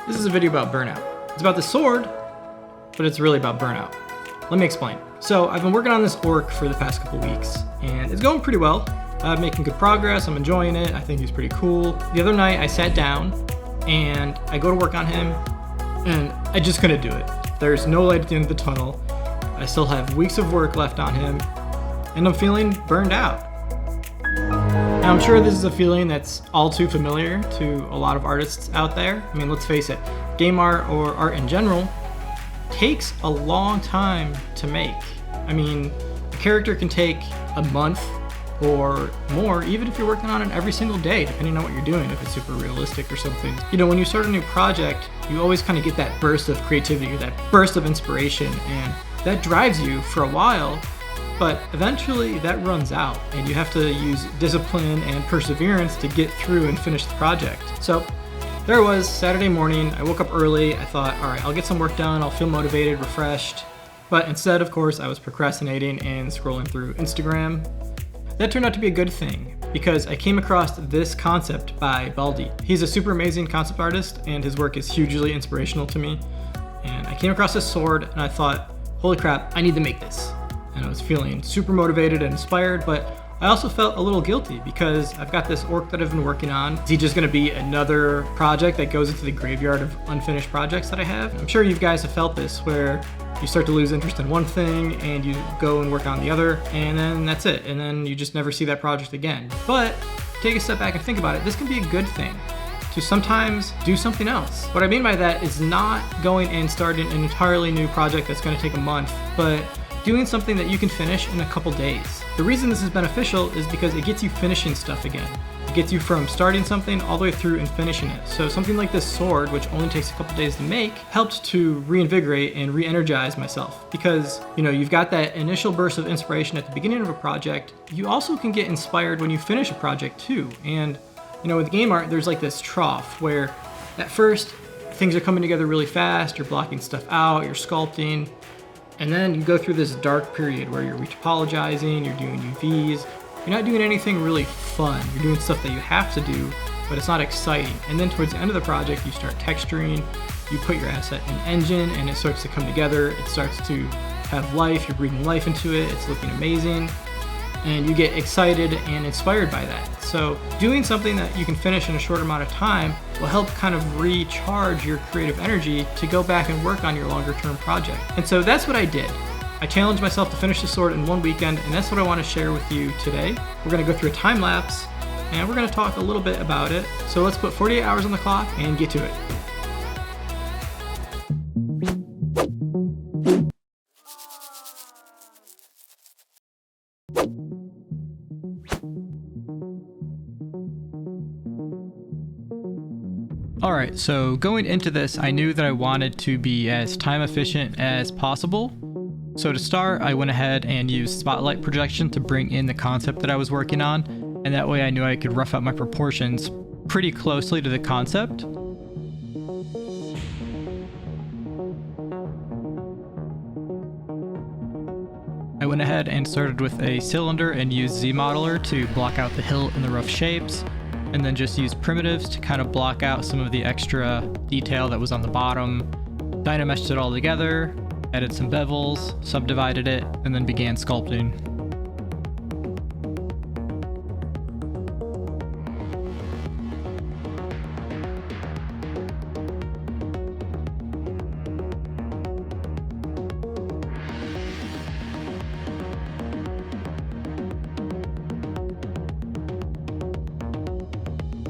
This is a video about burnout. It's about the sword, but it's really about burnout. Let me explain. So I've been working on this orc for the past couple weeks, and it's going pretty well. I'm making good progress, I'm enjoying it, I think he's pretty cool. The other night I sat down, and I go to work on him, and I just couldn't do it. There's no light at the end of the tunnel. I still have weeks of work left on him, and I'm feeling burned out. Now, I'm sure this is a feeling that's all too familiar to a lot of artists out there. I mean, let's face it, game art or art in general takes a long time to make. I mean, a character can take a month or more, even if you're working on it every single day, depending on what you're doing, if it's super realistic or something. You know, when you start a new project, you always kind of get that burst of creativity or that burst of inspiration, and that drives you for a while. But eventually that runs out, and you have to use discipline and perseverance to get through and finish the project. So there it was, Saturday morning. I woke up early. I thought, all right, I'll get some work done. I'll feel motivated, refreshed. But instead, of course, I was procrastinating and scrolling through Instagram. That turned out to be a good thing, because I came across this concept by Baldi. He's a super amazing concept artist, and his work is hugely inspirational to me. And I came across this sword, and I thought, holy crap, I need to make this. And I was feeling super motivated and inspired, but I also felt a little guilty because I've got this orc that I've been working on. Is he just gonna be another project that goes into the graveyard of unfinished projects that I have? I'm sure you guys have felt this, where you start to lose interest in one thing and you go and work on the other, and then that's it. And then you just never see that project again. But take a step back and think about it. This can be a good thing, to sometimes do something else. What I mean by that is not going and starting an entirely new project that's gonna take a month, but doing something that you can finish in a couple days. The reason this is beneficial is because it gets you finishing stuff again. It gets you from starting something all the way through and finishing it. So something like this sword, which only takes a couple days to make, helped to reinvigorate and re-energize myself. Because, you know, you've got that initial burst of inspiration at the beginning of a project. You also can get inspired when you finish a project too. And, you know, with game art, there's like this trough where at first things are coming together really fast, you're blocking stuff out, you're sculpting, and then you go through this dark period where you're retopologizing, you're doing UVs, you're not doing anything really fun. You're doing stuff that you have to do, but it's not exciting. And then towards the end of the project, you start texturing, you put your asset in engine, and it starts to come together. It starts to have life, you're breathing life into it, it's looking amazing, and you get excited and inspired by that. So doing something that you can finish in a short amount of time will help kind of recharge your creative energy to go back and work on your longer term project. And so that's what I did. I challenged myself to finish the sword in one weekend, and that's what I want to share with you today. We're going to go through a time lapse, and we're going to talk a little bit about it. So let's put 48 hours on the clock and get to it. Alright, so going into this, I knew that I wanted to be as time efficient as possible. So to start, I went ahead and used spotlight projection to bring in the concept that I was working on, and that way I knew I could rough out my proportions pretty closely to the concept. I went ahead and started with a cylinder and used Z-modeler to block out the hill and the rough shapes, and then just used primitives to kind of block out some of the extra detail that was on the bottom. Dynameshed it all together, added some bevels, subdivided it, and then began sculpting.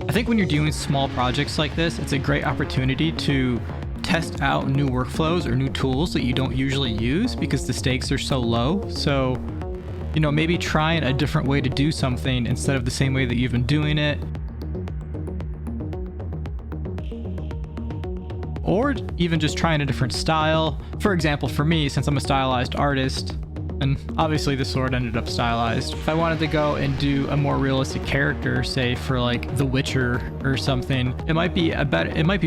I think when you're doing small projects like this, it's a great opportunity to test out new workflows or new tools that you don't usually use because the stakes are so low. So, you know, maybe trying a different way to do something instead of the same way that you've been doing it. Or even just trying a different style. For example, for me, since I'm a stylized artist, and obviously the sword ended up stylized. If I wanted to go and do a more realistic character, say for like The Witcher or something, it might be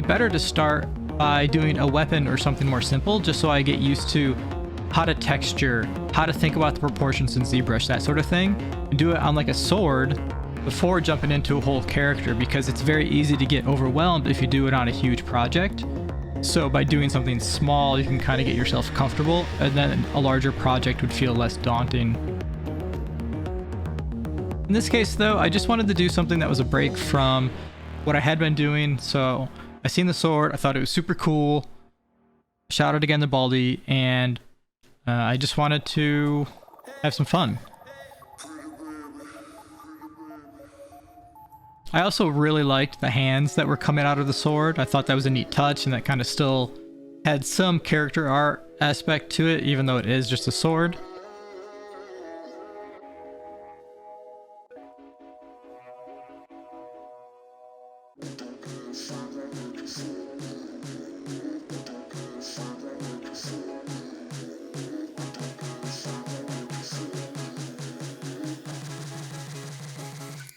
better to start by doing a weapon or something more simple, just so I get used to how to texture, how to think about the proportions in ZBrush, that sort of thing, and do it on like a sword before jumping into a whole character, because it's very easy to get overwhelmed if you do it on a huge project. So by doing something small, you can kind of get yourself comfortable, and then a larger project would feel less daunting. In this case though, I just wanted to do something that was a break from what I had been doing. So I seen the sword, I thought it was super cool, shouted again to Baldi, and I just wanted to have some fun. I also really liked the hands that were coming out of the sword. I thought that was a neat touch, and that kind of still had some character art aspect to it, even though it is just a sword.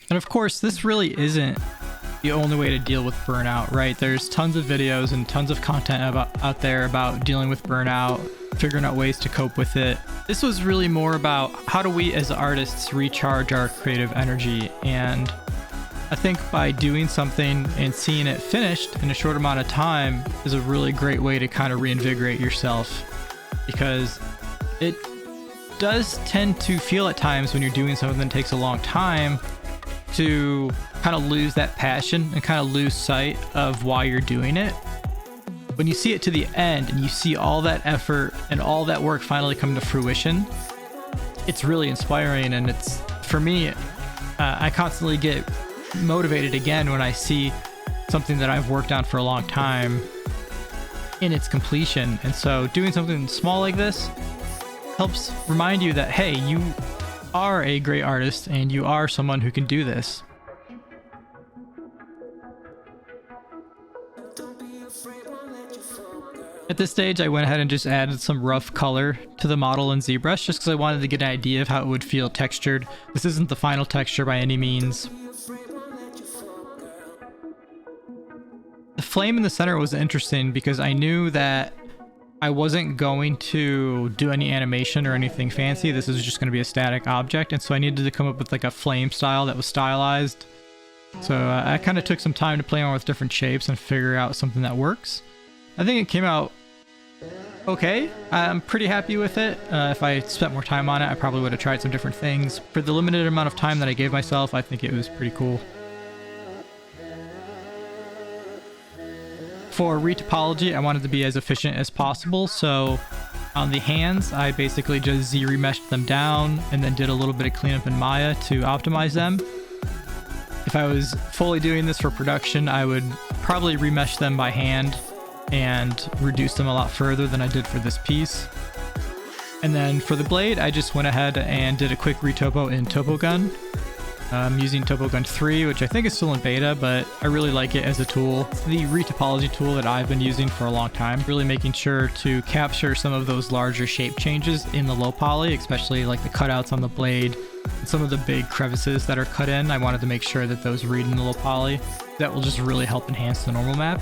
And of course, this really isn't the only way to deal with burnout, right? There's tons of videos and tons of content out there about dealing with burnout, figuring out ways to cope with it. This was really more about how do we as artists recharge our creative energy. And I think by doing something and seeing it finished in a short amount of time is a really great way to kind of reinvigorate yourself, because it does tend to feel at times when you're doing something that takes a long time to kind of lose that passion and kind of lose sight of why you're doing it. When you see it to the end and you see all that effort and all that work finally come to fruition, it's really inspiring. And it's, for me, I constantly get motivated again when I see something that I've worked on for a long time in its completion. And so doing something small like this helps remind you that, hey, you are a great artist and you are someone who can do this. At this stage, I went ahead and just added some rough color to the model in ZBrush just because I wanted to get an idea of how it would feel textured. This isn't the final texture by any means. The flame in the center was interesting because I knew that I wasn't going to do any animation or anything fancy. This is just going to be a static object, and so I needed to come up with like a flame style that was stylized. So I kind of took some time to play around with different shapes and figure out something that works. I think it came out okay. I'm pretty happy with it. If I spent more time on it, I probably would have tried some different things. For the limited amount of time that I gave myself, I think it was pretty cool. For retopology, I wanted to be as efficient as possible, so on the hands, I basically just Z-remeshed them down and then did a little bit of cleanup in Maya to optimize them. If I was fully doing this for production, I would probably remesh them by hand and reduce them a lot further than I did for this piece. And then for the blade, I just went ahead and did a quick retopo in TopoGun. I'm using TopoGun 3, which I think is still in beta, but I really like it as a tool. The retopology tool that I've been using for a long time, really making sure to capture some of those larger shape changes in the low poly, especially like the cutouts on the blade and some of the big crevices that are cut in. I wanted to make sure that those read in the low poly. That will just really help enhance the normal map.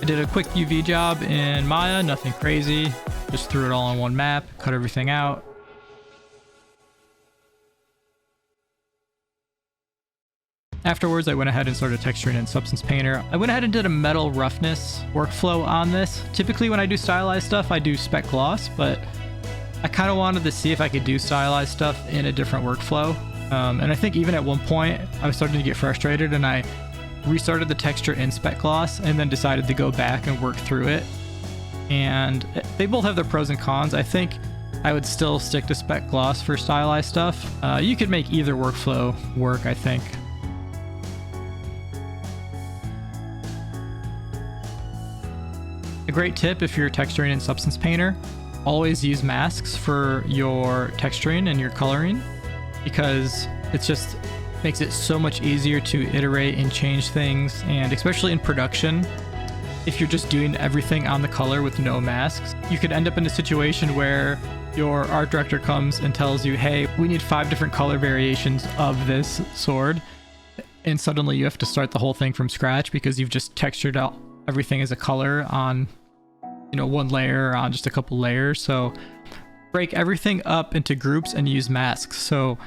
I did a quick UV job in Maya, nothing crazy. Just threw it all on one map, cut everything out. Afterwards, I went ahead and started texturing in Substance Painter. I went ahead and did a metal roughness workflow on this. Typically when I do stylized stuff, I do spec gloss, but I kind of wanted to see if I could do stylized stuff in a different workflow. And I think even at one point, I was starting to get frustrated and I restarted the texture in spec gloss and then decided to go back and work through it. And they both have their pros and cons. I think I would still stick to spec gloss for stylized stuff. You could make either workflow work, I think. A great tip if you're texturing in Substance Painter, always use masks for your texturing and your coloring, because it's just makes it so much easier to iterate and change things. And especially in production, if you're just doing everything on the color with no masks, you could end up in a situation where your art director comes and tells you, hey, we need 5 different color variations of this sword. And suddenly you have to start the whole thing from scratch because you've just textured out everything as a color on, one layer or on just a couple layers. So break everything up into groups and use masks. So,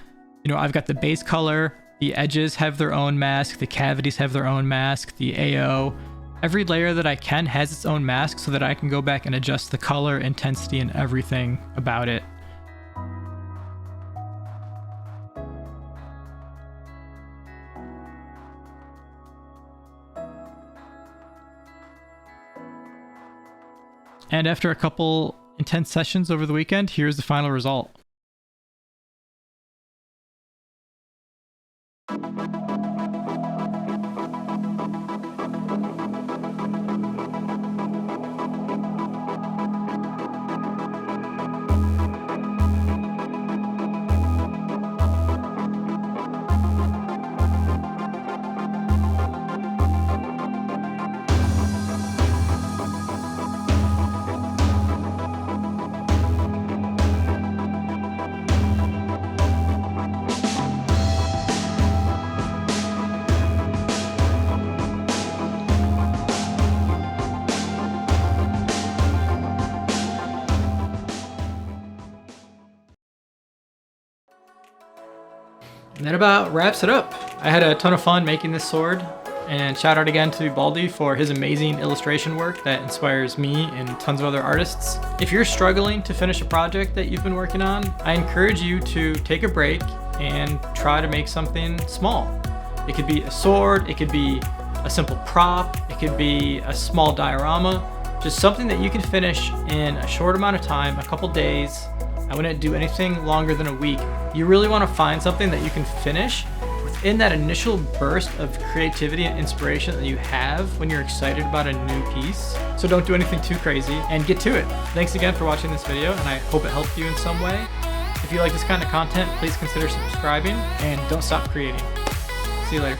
I've got the base color, the edges have their own mask, the cavities have their own mask, the AO. Every layer that I can has its own mask so that I can go back and adjust the color, intensity, and everything about it. And after a couple intense sessions over the weekend, here's the final result. And that about wraps it up. I had a ton of fun making this sword, and shout out again to Baldy for his amazing illustration work that inspires me and tons of other artists. If you're struggling to finish a project that you've been working on, I encourage you to take a break and try to make something small. It could be a sword, it could be a simple prop, it could be a small diorama, just something that you can finish in a short amount of time, a couple days. I wouldn't do anything longer than a week. You really want to find something that you can finish within that initial burst of creativity and inspiration that you have when you're excited about a new piece. So don't do anything too crazy and get to it. Thanks again for watching this video, and I hope it helped you in some way. If you like this kind of content, please consider subscribing and don't stop creating. See you later.